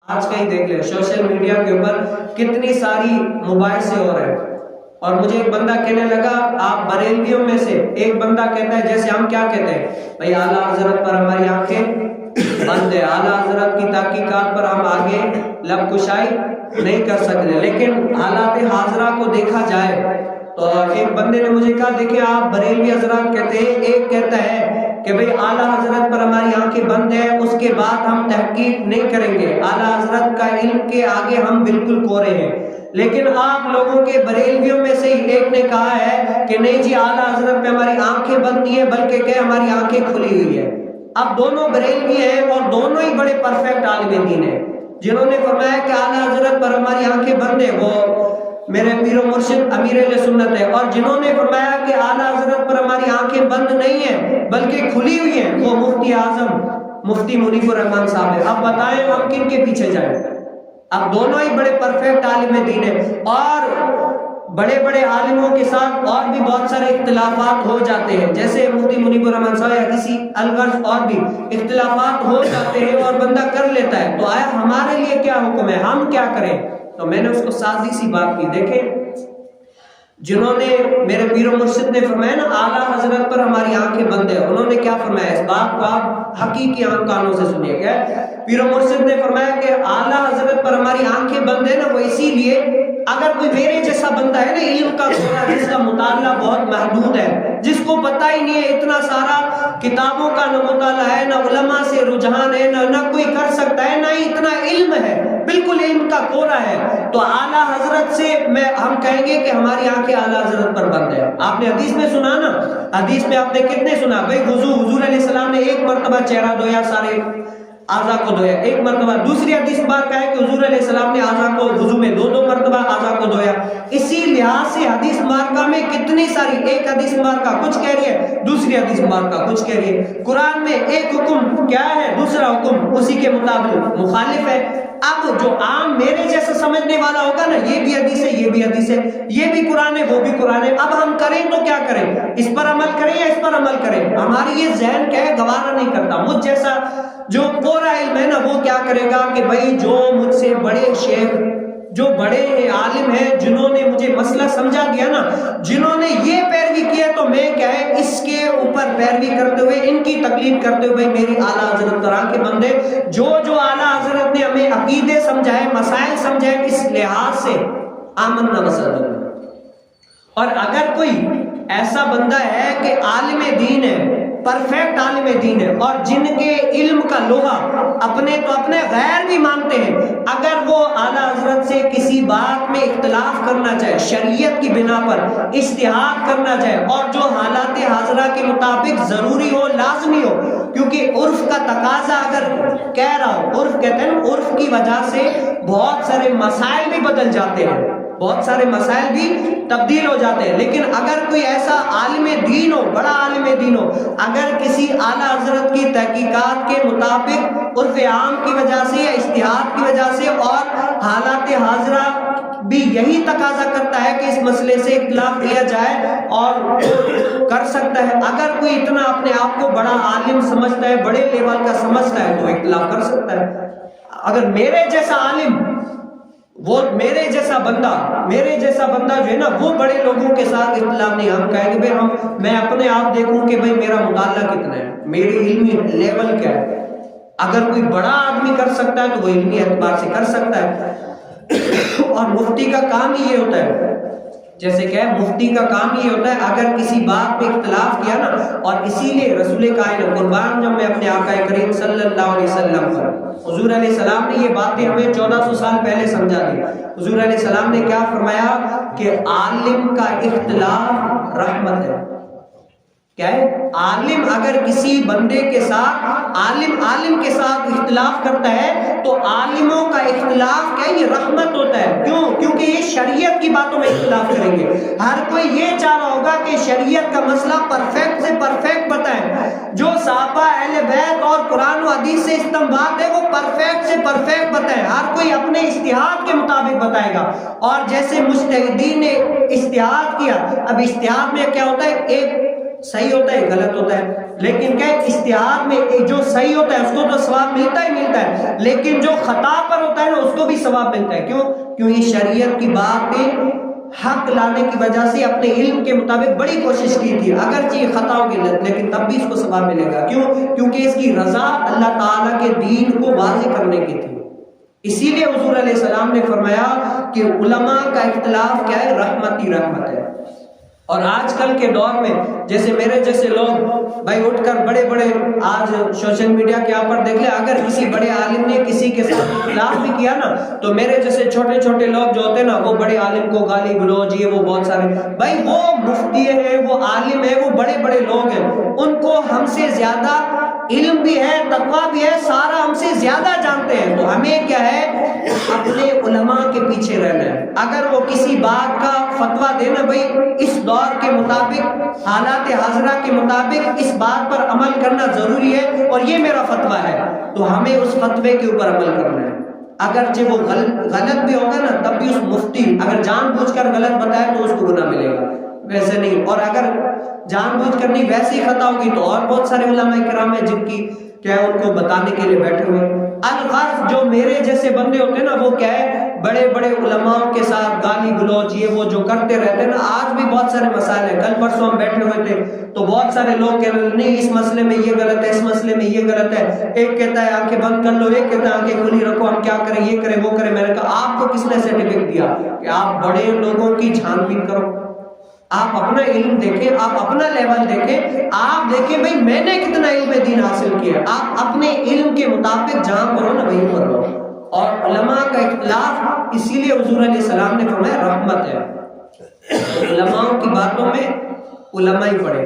آج کا ہی دیکھ لیں سوشل میڈیا کے اوپر کتنی ساری موبائل سے ہو رہا ہے. اور مجھے ایک بندہ کہنے لگا آپ بریلویوں میں سے ایک بندہ کہتا ہے جیسے ہم کیا کہتے ہیں بھائی اعلیٰ حضرت پر ہماری آنکھیں بند ہے، اعلیٰ حضرت کی تحقیقات پر ہم آگے لب کشائی نہیں کر سکتے. لیکن حالات حاضرہ کو دیکھا جائے تو ایک بندے نے مجھے کہا دیکھیں آپ بریلوی حضرات کہتے ہیں، ایک کہتا ہے کہ بھئی اعلیٰ حضرت پر ہماری آنکھیں بند ہے، اس کے بعد ہم تحقیق نہیں کریں گے، اعلیٰ حضرت کا علم کے آگے ہم بالکل کورے ہیں. لیکن آپ لوگوں کے بریلویوں میں سے ایک نے کہا ہے کہ نہیں جی اعلیٰ حضرت پہ ہماری آنکھیں بند نہیں ہے بلکہ کہ ہماری آنکھیں کھلی ہوئی ہے. اب دونوں بریلوی ہیں اور دونوں ہی بڑے پرفیکٹ عالم دین ہیں. جنہوں نے فرمایا کہ اعلیٰ حضرت پر ہماری آنکھیں بند ہیں وہ میرے پیر و مرشد امیر اہل سنت ہے، اور جنہوں نے فرمایا کہ اعلیٰ حضرت پر ہماری آنکھیں بند نہیں ہیں بلکہ کھلی ہوئی ہیں وہ مفتی اعظم مفتی منیب الرحمان صاحب ہے. اب بتائیں ہم کن کے پیچھے جائیں؟ اب دونوں ہی بڑے پرفیکٹ عالم دین ہیں. اور بڑے بڑے عالموں کے ساتھ اور بھی بہت سارے اختلافات ہو جاتے ہیں، جیسے مفتی منیب الرحمان صاحب یا کسی الغرض اور بھی اختلافات ہو جاتے ہیں اور بندہ کر لیتا ہے. تو آیا ہمارے لیے کیا حکم ہے، ہم کیا کریں؟ تو میں نے اس کو سادی سی بات کی، دیکھیں جنہوں نے میرے پیر و مرشد نے فرمایا نا اعلیٰ حضرت پر ہماری آنکھیں بند ہے، انہوں نے کیا فرمایا؟ اس بات کو آپ حقیقی کانوں سے سنیے. کیا پیر و مرشد نے فرمایا کہ اعلیٰ حضرت پر ہماری آنکھیں بند ہے نا وہ اسی لیے اگر کوئی میرے جیسا بندہ ہے نا علم کا گوڑا جس کا مطالعہ بہت محدود ہے، جس کو پتہ ہی نہیں ہے اتنا سارا کتابوں کا نہ مطالعہ ہے، نہ علماء سے رجحان ہے، نہ کوئی کر سکتا ہے، نہ ہی اتنا علم ہے، بالکل علم کا کوڑا ہے، تو اعلیٰ حضرت سے ہم کہیں گے کہ ہماری آنکھیں اعلیٰ حضرت پر بند ہے. آپ نے حدیث میں سنا نا، حدیث میں آپ نے کتنے سنا بھائی حضور علیہ السلام نے ایک مرتبہ چہرہ دھویا، سارے اعضاء کو دھویا ایک مرتبہ. دوسری حدیث بات کا ہے کہ حضور علیہ السلام نے اعضاء کو وضو میں دو مرتبہ اعضاء کو دھویا. اسی لحاظ سے حدیث مبارکہ میں کتنی ساری، ایک حدیث مبارکہ کچھ کہہ رہی ہے، دوسری حدیث مبارکہ کچھ کہہ رہی ہے. قرآن میں ایک حکم کیا ہے، دوسرا حکم اسی کے مطابق مخالف ہے. اب جو عام میرے جیسا سمجھنے والا ہوگا نا یہ بھی حدیث ہے، یہ بھی حدیث ہے، یہ بھی قرآن ہے، وہ بھی قرآن ہے، اب ہم کریں تو کیا کریں؟ اس پر عمل کریں یا اس پر عمل کریں؟ ہماری یہ ذہن کیا ہے گوارا نہیں کرتا. مجھ جیسا جو پورا علم ہے نا وہ کیا کرے گا کہ بھائی جو مجھ سے بڑے شیخ، جو بڑے عالم ہیں، جنہوں نے مجھے مسئلہ سمجھا دیا نا، جنہوں نے یہ پیروی کیا تو میں کیا ہے اس کے اوپر پیروی کرتے ہوئے، ان کی تقلید کرتے ہوئے میری اعلیٰ حضرت طرح کے بندے جو اعلیٰ حضرت نے ہمیں عقیدے سمجھائے، مسائل سمجھائے، اس لحاظ سے آمنا وصدقنا. اور اگر کوئی ایسا بندہ ہے کہ عالم دین ہے، پرفیکٹ عالم دین ہے، اور جن کے علم کا لوہا اپنے غیر بھی مانتے ہیں، اگر وہ اعلیٰ حضرت سے کسی بات میں اختلاف کرنا چاہے، شریعت کی بنا پر اجتہاد کرنا چاہے، اور جو حالات حاضرہ کے مطابق ضروری ہو، لازمی ہو، کیونکہ عرف کا تقاضا اگر کہہ رہا ہو، عرف کہتے ہیں عرف کی وجہ سے بہت سارے مسائل بھی بدل جاتے ہیں، بہت سارے مسائل بھی تبدیل ہو جاتے ہیں. لیکن اگر کوئی ایسا عالم دین ہو، بڑا عالم دین ہو، اگر کسی اعلیٰ حضرت کی تحقیقات کے مطابق عرف عام کی وجہ سے یا اجتہاد کی وجہ سے اور حالات حاضرہ بھی یہی تقاضا کرتا ہے کہ اس مسئلے سے اختلاف کیا جائے اور کر سکتا ہے. اگر کوئی اتنا اپنے آپ کو بڑا عالم سمجھتا ہے، بڑے لیول کا سمجھتا ہے تو اختلاف کر سکتا ہے. اگر میرے جیسا عالم، وہ میرے جیسا بندہ جو ہے نا وہ بڑے لوگوں کے ساتھ اختلاف نہیں. ہم کہیں کہ میں اپنے آپ دیکھوں کہ بھئی میرا مطالعہ کتنا ہے، میری علمی لیول کیا ہے. اگر کوئی بڑا آدمی کر سکتا ہے تو وہ علمی اعتبار سے کر سکتا ہے. اور مفتی کا کام ہی یہ ہوتا ہے، جیسے کہ مفتی کا کام یہ ہوتا ہے اگر کسی بات پہ اختلاف کیا نا، اور اسی لیے رسول کائنات قربان جب میں اپنے آقا کریم صلی اللہ علیہ وسلم پر، حضور علیہ السلام نے یہ باتیں ہمیں 1400 سال پہلے سمجھا دی. حضور علیہ السلام نے کیا فرمایا کہ عالم کا اختلاف رحمت ہے. کیا ہے؟ عالم اگر کسی بندے کے ساتھ، عالم کے ساتھ اختلاف کرتا ہے تو عالموں کا اختلاف کیا ہے؟ یہ رحمت ہوتا ہے. کیوں؟ کیونکہ یہ شریعت کی باتوں میں اختلاف کریں گے. ہر کوئی یہ چاہ رہا ہوگا کہ شریعت کا مسئلہ پرفیکٹ سے پرفیکٹ بتائیں. جو صحابہ، اہل بیت اور قرآن و حدیث سے استنباط ہے وہ پرفیکٹ سے پرفیکٹ بتائیں. ہر کوئی اپنے اجتہاد کے مطابق بتائے گا. اور جیسے مجتہدین نے اجتہاد کیا، اب اجتہاد میں کیا ہوتا ہے، ایک صحیح ہوتا ہے غلط ہوتا ہے، لیکن کہ اجتہاد میں جو صحیح ہوتا ہے اس کو تو ثواب ملتا ہی ملتا ہے، لیکن جو خطا پر ہوتا ہے بھی ثواب ملتا ہے. کیوں؟ کیوں یہ شریعت کی باتیں حق لانے کی وجہ سے اپنے علم کے مطابق بڑی کوشش کی تھی، اگرچہ خطاؤں کی لیکن تب بھی اس کو ثواب ملے گا. کیوں؟ کیونکہ اس کی رضا اللہ تعالیٰ کے دین کو واضح کرنے کی تھی. اسی لیے حضور علیہ السلام نے فرمایا کہ علماء کا اختلاف کیا ہے؟ رحمت ہی رحمت ہے. اور آج کل کے دور میں جیسے میرے جیسے لوگ بھائی اٹھ کر بڑے بڑے آج سوشل میڈیا کے یہاں پر دیکھ لیں، اگر کسی بڑے عالم نے کسی کے ساتھ اختلاف بھی کیا نا تو میرے جیسے چھوٹے چھوٹے لوگ جو ہوتے ہیں نا وہ بڑے عالم کو گالی گلوچ یہ وہ بہت سارے، بھائی وہ مفتی ہے، وہ عالم ہے، وہ بڑے بڑے لوگ ہیں، ان کو ہم سے زیادہ علم بھی ہے، تقویٰ بھی ہے، سارا ہم سے زیادہ جانتے ہیں. تو ہمیں کیا ہے؟ اپنے علماء کے پیچھے رہنا ہے. اگر وہ کسی بات کا فتویٰ دینا بھائی اس دور کے مطابق حالات حاضرہ کے مطابق اس بات پر عمل کرنا ضروری ہے اور یہ میرا فتویٰ ہے، تو ہمیں اس فتوے کے اوپر عمل کرنا ہے. اگرچہ وہ غلط بھی ہوگا نا تب بھی اس مفتی اگر جان بوجھ کر غلط بتائے تو اس کو گناہ ملے گا، ویسے نہیں. اور اگر جان بوجھ کر نہیں ویسے ہی خطا ہوگی تو اور بہت سارے علماء کرام ہیں جن کی کیا ہے ان کو بتانے کے لیے بیٹھے ہوئے. الغرض جو میرے جیسے بندے ہوتے ہیں نا وہ کیا ہے؟ بڑے بڑے علماء کے ساتھ گالی گلوچ یہ وہ جو کرتے رہتے ہیں نا. آج بھی بہت سارے مسائل ہیں، کل پرسوں ہم بیٹھے ہوئے تھے تو بہت سارے لوگ کہہ رہے نہیں اس مسئلے میں یہ غلط ہے، اس مسئلے میں یہ غلط ہے. ایک کہتا ہے آنکھیں بند کر لو، ایک کہتا ہے آنکھیں کھلی رکھو، ہم کیا کریں، یہ کریں وہ کریں. میں نے کہا آپ کو کس نے سرٹیفکیٹ دیا کہ آپ بڑے لوگوں کی چھان بین کرو؟ آپ اپنا علم دیکھیں، آپ اپنا لیول دیکھیں، آپ دیکھیں بھئی میں نے کتنا علم دین حاصل کیا. آپ اپنے علم کے مطابق جہاں پڑھو نا وہیں پر رہو. اور علماء کا اختلاف اسی لیے حضور علیہ السلام نے فرمایا رحمت ہے. علماء کی باتوں میں علماء ہی پڑھے.